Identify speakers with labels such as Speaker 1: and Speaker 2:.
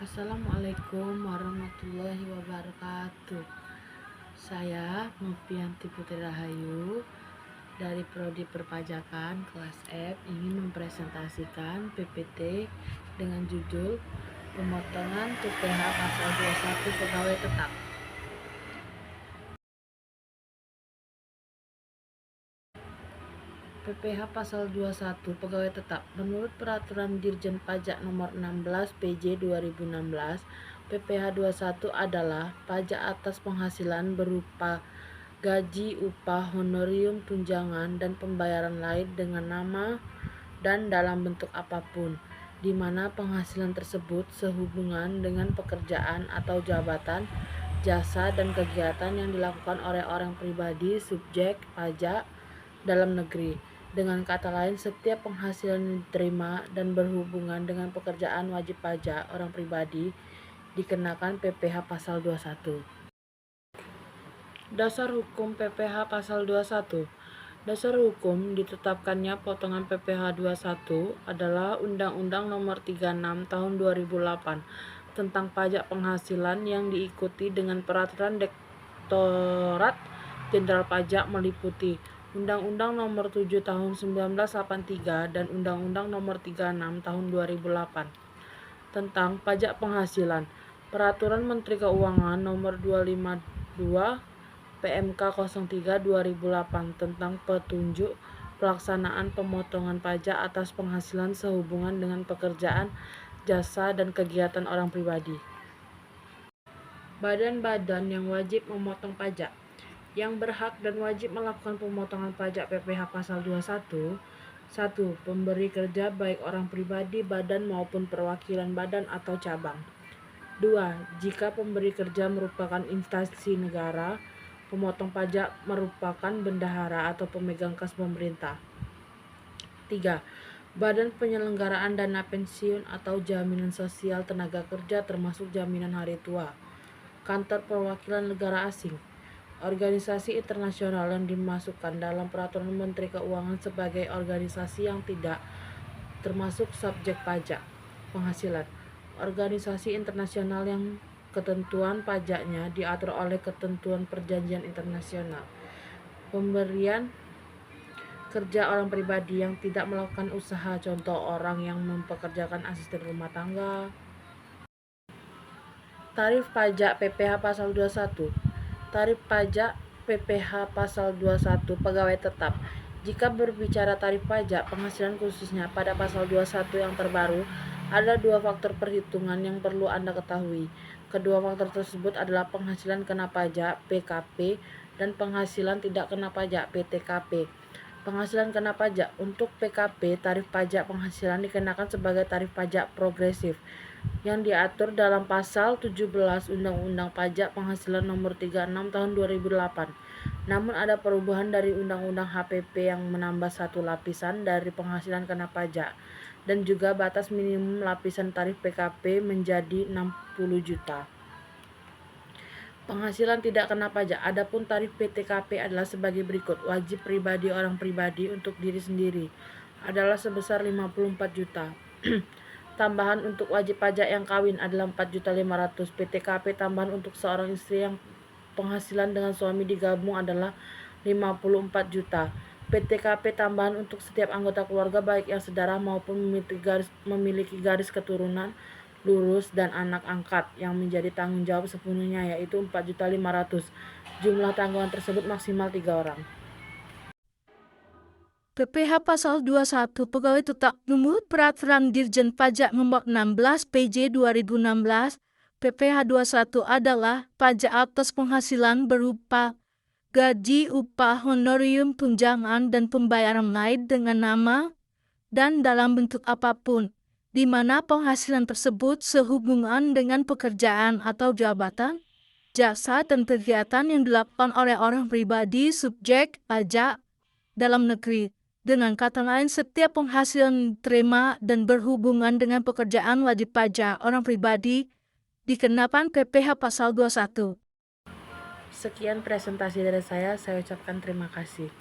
Speaker 1: Assalamualaikum warahmatullahi wabarakatuh. Saya Novianti Putri Rahayu dari Prodi Perpajakan kelas F ingin mempresentasikan PPT dengan judul Pemotongan PPh Pasal 21 Pegawai Tetap. PPh Pasal 21 Pegawai Tetap. Menurut Peraturan Dirjen Pajak Nomor 16 PJ 2016, PPh 21 adalah pajak atas penghasilan berupa gaji, upah, honorium, tunjangan, dan pembayaran lain dengan nama dan dalam bentuk apapun, di mana penghasilan tersebut sehubungan dengan pekerjaan atau jabatan, jasa, dan kegiatan yang dilakukan oleh orang pribadi subjek pajak dalam negeri. Dengan kata lain, setiap penghasilan yang diterima dan berhubungan dengan pekerjaan wajib pajak orang pribadi dikenakan PPh Pasal 21. Dasar Hukum PPh Pasal 21. Dasar hukum ditetapkannya potongan PPh 21 adalah Undang-Undang Nomor 36 Tahun 2008 tentang pajak penghasilan yang diikuti dengan Peraturan Direktorat Jenderal Pajak meliputi Undang-Undang Nomor 7 Tahun 1983 dan Undang-Undang Nomor 36 Tahun 2008 tentang pajak penghasilan, Peraturan Menteri Keuangan Nomor 252 PMK 03 2008 tentang petunjuk pelaksanaan pemotongan pajak atas penghasilan sehubungan dengan pekerjaan, jasa, dan kegiatan orang pribadi. Badan-badan yang wajib memotong pajak. Yang berhak dan wajib melakukan pemotongan pajak PPh Pasal 21. 1. Pemberi kerja baik orang pribadi, badan maupun perwakilan badan atau cabang. 2. Jika pemberi kerja merupakan instansi negara, pemotong pajak merupakan bendahara atau pemegang kas pemerintah. 3. Badan penyelenggaraan dana pensiun atau jaminan sosial tenaga kerja termasuk jaminan hari tua. Kantor perwakilan negara asing. Organisasi internasional yang dimasukkan dalam Peraturan Menteri Keuangan sebagai organisasi yang tidak termasuk subjek pajak penghasilan. Organisasi internasional yang ketentuan pajaknya diatur oleh ketentuan perjanjian internasional. Pemberian kerja orang pribadi yang tidak melakukan usaha, contoh orang yang mempekerjakan asisten rumah tangga. Tarif pajak PPh Pasal 21. Tarif pajak PPh Pasal 21 Pegawai Tetap. Jika berbicara tarif pajak penghasilan khususnya pada Pasal 21 yang terbaru, ada dua faktor perhitungan yang perlu Anda ketahui. Kedua faktor tersebut adalah penghasilan kena pajak (PKP) dan penghasilan tidak kena pajak (PTKP). Penghasilan kena pajak. Untuk PKP, tarif pajak penghasilan dikenakan sebagai tarif pajak progresif yang diatur dalam Pasal 17 Undang-Undang Pajak Penghasilan Nomor 36 Tahun 2008. Namun ada perubahan dari Undang-Undang HPP yang menambah satu lapisan dari penghasilan kena pajak dan juga batas minimum lapisan tarif PKP menjadi 60 juta. Penghasilan tidak kena pajak. Adapun tarif PTKP adalah sebagai berikut. Wajib pribadi orang pribadi untuk diri sendiri adalah sebesar 54 juta. Tambahan untuk wajib pajak yang kawin adalah 4.500.000. PTKP tambahan untuk seorang istri yang penghasilan dengan suami digabung adalah 54 juta. PTKP tambahan untuk setiap anggota keluarga baik yang sedarah maupun memiliki garis keturunan lurus dan anak angkat yang menjadi tanggung jawab sepenuhnya yaitu 4.500.000. Jumlah tanggungan tersebut maksimal 3 orang.
Speaker 2: PPh Pasal 21 Pegawai Tetap. Menurut Peraturan Dirjen Pajak Nomor 16 PJ 2016, PPh 21 adalah pajak atas penghasilan berupa gaji, upah, honorium, tunjangan, dan pembayaran lain dengan nama dan dalam bentuk apapun, di mana penghasilan tersebut sehubungan dengan pekerjaan atau jabatan, jasa, dan kegiatan yang dilakukan oleh orang pribadi subjek pajak dalam negeri. Dengan kata lain, setiap penghasilan diterima dan berhubungan dengan pekerjaan wajib pajak orang pribadi dikenakan PPh Pasal 21.
Speaker 1: Sekian presentasi dari saya ucapkan terima kasih.